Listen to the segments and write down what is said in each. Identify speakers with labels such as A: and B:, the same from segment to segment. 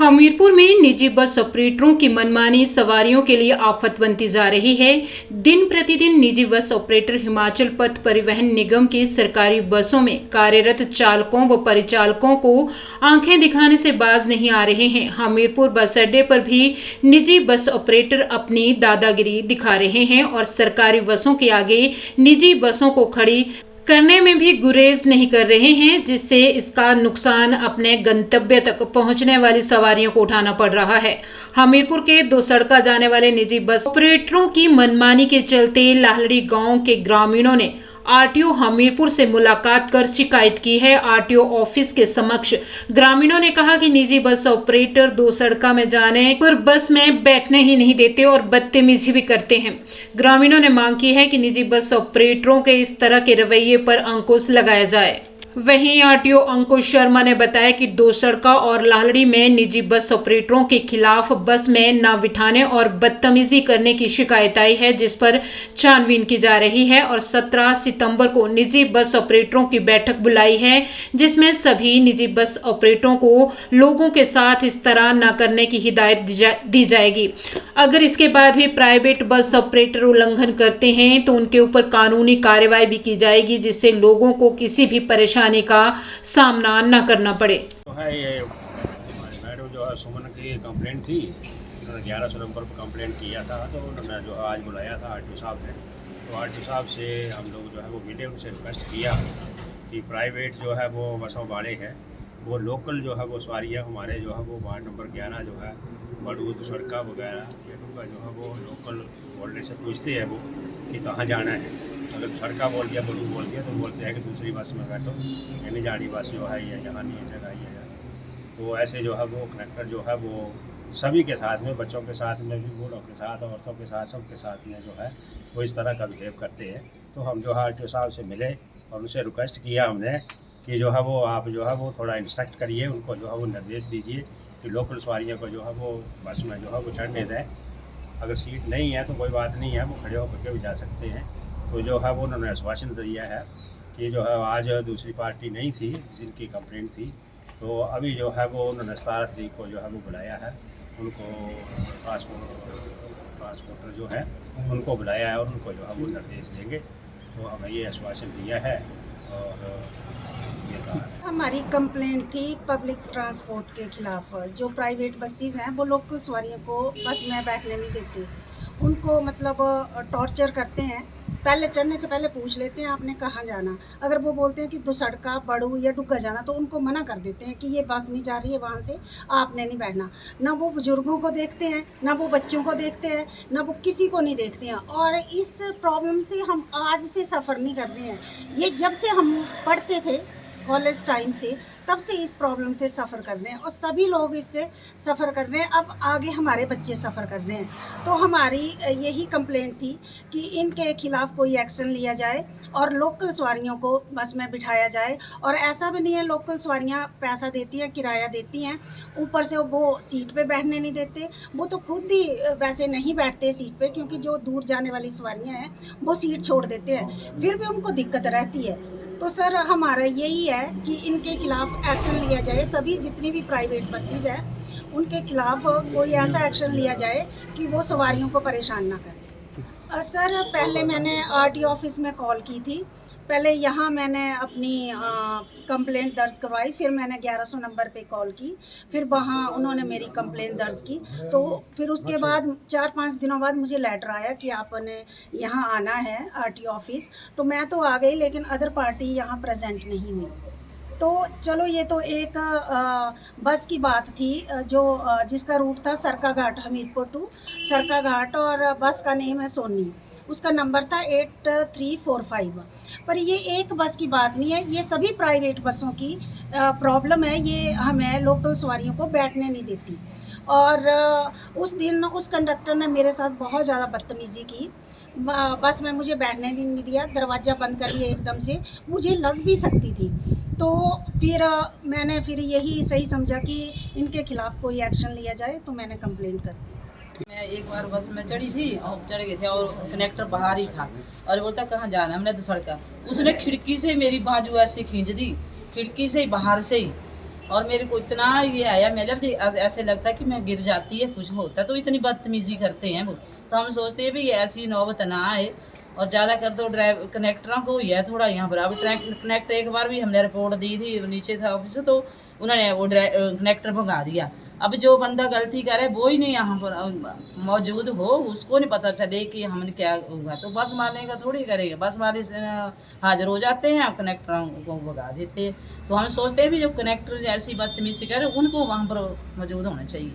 A: हमीरपुर में निजी बस ऑपरेटरों की मनमानी सवारियों के लिए आफत बनती जा रही है। दिन प्रतिदिन निजी बस ऑपरेटर हिमाचल पथ परिवहन निगम की सरकारी बसों में कार्यरत चालकों व परिचालकों को आंखें दिखाने से बाज नहीं आ रहे हैं। हमीरपुर बस अड्डे पर भी निजी बस ऑपरेटर अपनी दादागिरी दिखा रहे हैं और सरकारी बसों के आगे निजी बसों को खड़ी करने में भी गुरेज नहीं कर रहे हैं, जिससे इसका नुकसान अपने गंतव्य तक पहुंचने वाली सवारियों को उठाना पड़ रहा है। हमीरपुर के दो सड़का जाने वाले निजी बस ऑपरेटरों की मनमानी के चलते लाहड़ी गांव के ग्रामीणों ने आरटीओ हमीरपुर से मुलाकात कर शिकायत की है। आरटीओ ऑफिस के समक्ष ग्रामीणों ने कहा कि निजी बस ऑपरेटर दो सड़का में जाने पर बस में बैठने ही नहीं देते और बदतमीजी भी करते हैं। ग्रामीणों ने मांग की है कि निजी बस ऑपरेटरों के इस तरह के रवैये पर अंकुश लगाया जाए। वहीं आरटीओ अंकुश शर्मा ने बताया कि दो सड़का और लाहड़ी में निजी बस ऑपरेटरों के खिलाफ बस में न बिठाने और बदतमीजी करने की शिकायत आई है, जिस पर छानबीन की जा रही है और 17 सितंबर को निजी बस ऑपरेटरों की बैठक बुलाई है, जिसमें सभी निजी बस ऑपरेटरों को लोगों के साथ इस तरह न करने की हिदायत दी जाएगी। अगर इसके बाद भी प्राइवेट बस ऑपरेटर उल्लंघन करते हैं तो उनके ऊपर कानूनी कार्रवाई भी की जाएगी, जिससे लोगों को किसी भी परेशानी का सामना न करना पड़े।
B: तो है ये मैडम जो है सुमन की कंप्लेंट थी, उन्होंने 11 नंबर पर कंप्लेंट किया था, तो उन्होंने जो है आज बुलाया था आरटीओ साहब ने। तो आरटीओ साहब से हम लोग जो है वो मिले, उनसे रिक्वेस्ट किया कि प्राइवेट जो है वो बसों वाले हैं, वो लोकल जो है वो सवारियाँ हमारे जो है वो वार्ड नंबर 11 जो है बड़ूद सड़का वगैरह का जो है वो लोकल बोलने से पूछते हैं वो कि कहाँ जाना है। अगर सड़का बोल दिया बड़ू बोल दिया तो बोलते हैं कि दूसरी बस में बैठो, यानी जाड़ी बस जो है ये यहाँ नहीं है, जगह ये है। तो ऐसे जो है वो कनेक्टर जो है वो सभी के साथ में, बच्चों के साथ में भी, बूढ़ों के साथ, औरतों के साथ, सबके साथ में जो है वो इस तरह का बिहेव करते हैं। तो हम जो है आरटीओ साहब से मिले और उनसे रिक्वेस्ट किया हमने कि जो है वो आप जो है वो थोड़ा इंस्ट्रक्ट करिए, उनको जो है वो निर्देश दीजिए कि लोकल सवारियों को जो है वो बस में जो है वो चढ़ने दें। अगर सीट नहीं है तो कोई बात नहीं है, वो खड़े होकर के भी जा सकते हैं। तो जो है वो उन्होंने आश्वासन दिया है कि जो है आज दूसरी पार्टी नहीं थी जिनकी कंप्लेंट थी, तो अभी जो है वो उन्होंने 17 तारीख को जो है वो बुलाया है, उनको ट्रांसपोर्टर जो है उनको बुलाया है और उनको जो है वो निर्देश देंगे। तो हमें ये आश्वासन दिया है। और
C: हमारी कंप्लेंट थी पब्लिक ट्रांसपोर्ट के खिलाफ। जो प्राइवेट बसेस हैं वो लोकल सवारियों को बस में बैठने नहीं देते, उनको मतलब टॉर्चर करते हैं। पहले चढ़ने से पहले पूछ लेते हैं आपने कहाँ जाना। अगर वो बोलते हैं कि दुसड़का बड़ू या डुग्गा जाना तो उनको मना कर देते हैं कि ये बस नहीं जा रही है, वहाँ से आपने नहीं बैठना। ना वो बुजुर्गों को देखते हैं, ना वो बच्चों को देखते हैं, ना वो किसी को नहीं देखते हैं। और इस प्रॉब्लम से हम आज से सफ़र नहीं कर रहे हैं, ये जब से हम पढ़ते थे कॉलेज टाइम से तब से इस प्रॉब्लम से सफ़र कर रहे हैं और सभी लोग इससे सफ़र कर रहे हैं। अब आगे हमारे बच्चे सफ़र कर रहे हैं। तो हमारी यही कंप्लेंट थी कि इनके खिलाफ़ कोई एक्शन लिया जाए और लोकल सवारियों को बस में बिठाया जाए। और ऐसा भी नहीं है लोकल सवारियाँ पैसा देती हैं, किराया देती हैं, ऊपर से वो सीट पे बैठने नहीं देते। वो तो खुद ही वैसे नहीं बैठते सीट पे, क्योंकि जो दूर जाने वाली सवारियाँ हैं वो सीट छोड़ देते हैं, फिर भी उनको दिक्कत रहती है। तो सर हमारा यही है कि इनके खिलाफ एक्शन लिया जाए। सभी जितनी भी प्राइवेट बसेस हैं उनके खिलाफ कोई ऐसा एक्शन लिया जाए कि वो सवारियों को परेशान ना करें। सर पहले मैंने आरटीओ ऑफिस में कॉल की थी, पहले यहाँ मैंने अपनी कंप्लेंट दर्ज करवाई, फिर मैंने 1100 नंबर पे कॉल की, फिर वहाँ उन्होंने मेरी कंप्लेंट दर्ज की। तो फिर उसके बाद 4-5 दिनों बाद मुझे लेटर आया कि आपने यहाँ आना है आरटीओ ऑफिस। तो मैं तो आ गई, लेकिन अदर पार्टी यहाँ प्रेजेंट नहीं हुई। तो चलो ये तो एक बस की बात थी जो जिसका रूट था सरका घाट हमीरपुर टू सरका घाट, और बस का नेम है सोनी, उसका नंबर था 8345। पर ये एक बस की बात नहीं है, ये सभी प्राइवेट बसों की प्रॉब्लम है। ये हमें लोकल सवारियों को बैठने नहीं देती। और उस दिन उस कंडक्टर ने मेरे साथ बहुत ज़्यादा बदतमीज़ी की, बस में मुझे बैठने नहीं दिया, दरवाज़ा बंद कर दिया एकदम से, मुझे लग भी सकती थी। तो फिर मैंने फिर यही सही समझा कि इनके खिलाफ़ कोई एक्शन लिया जाए, तो मैंने कंप्लेंट कर दी।
D: मैं एक बार बस में चढ़ी थी और चढ़ गए थे और कनेक्टर बाहर ही था और बोलता कहाँ जाना है, हमने तो सड़का। उसने खिड़की से मेरी बाजू ऐसे खींच दी, खिड़की से ही बाहर से ही और मेरे को इतना ये आया, मतलब ऐसे लगता कि मैं गिर जाती है, कुछ होता तो इतनी बदतमीज़ी करते हैं वो। तो हम सोचते हैं भी ये ऐसी नौबत ना आए, और ज़्यादा कर तो कनेक्टरों को ही है थोड़ा यहाँ पर। अब कनेक्टर एक बार भी हमने रिपोर्ट दी थी, नीचे था ऑफिस, तो उन्होंने वो कनेक्टर भगा दिया। अब जो बंदा गलती करे वो ही नहीं यहाँ पर मौजूद हो, उसको नहीं पता चले कि हमने क्या हुआ, तो बस वाले का थोड़ी करेगा। बस वाले से हाजिर हो जाते हैं, कनेक्टरों को भगा देते हैं। तो हम सोचते हैं भी जो कनेक्टर ऐसी बदतमीज़ी करे उनको वहाँ पर मौजूद होना चाहिए।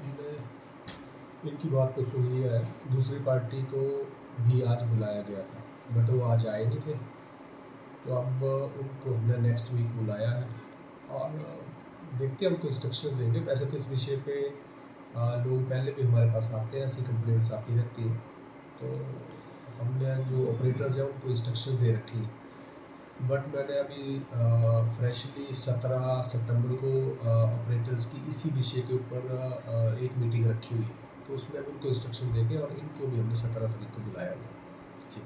E: हमने इनकी बात को सुन लिया है। दूसरी पार्टी को भी आज बुलाया गया था, बट वो आज आए नहीं थे, तो अब उनको हमने नेक्स्ट वीक बुलाया है और देखते हैं, उनको इंस्ट्रक्शन देंगे। वैसे तो इस विषय पे लोग पहले भी हमारे पास आते हैं, ऐसी कंप्लेंट्स आती रहती हैं, तो हमने जो ऑपरेटर्स हैं उनको इंस्ट्रक्शन दे रखी है। बट मैंने अभी फ्रेशली 17 सितंबर को ऑपरेटर्स की इसी विषय के ऊपर एक मीटिंग रखी हुई है, तो उसमें अब उनको इंस्ट्रक्शन देंगे और इनको भी हमने 17 तारीख को बुलाया हुआ है। जी।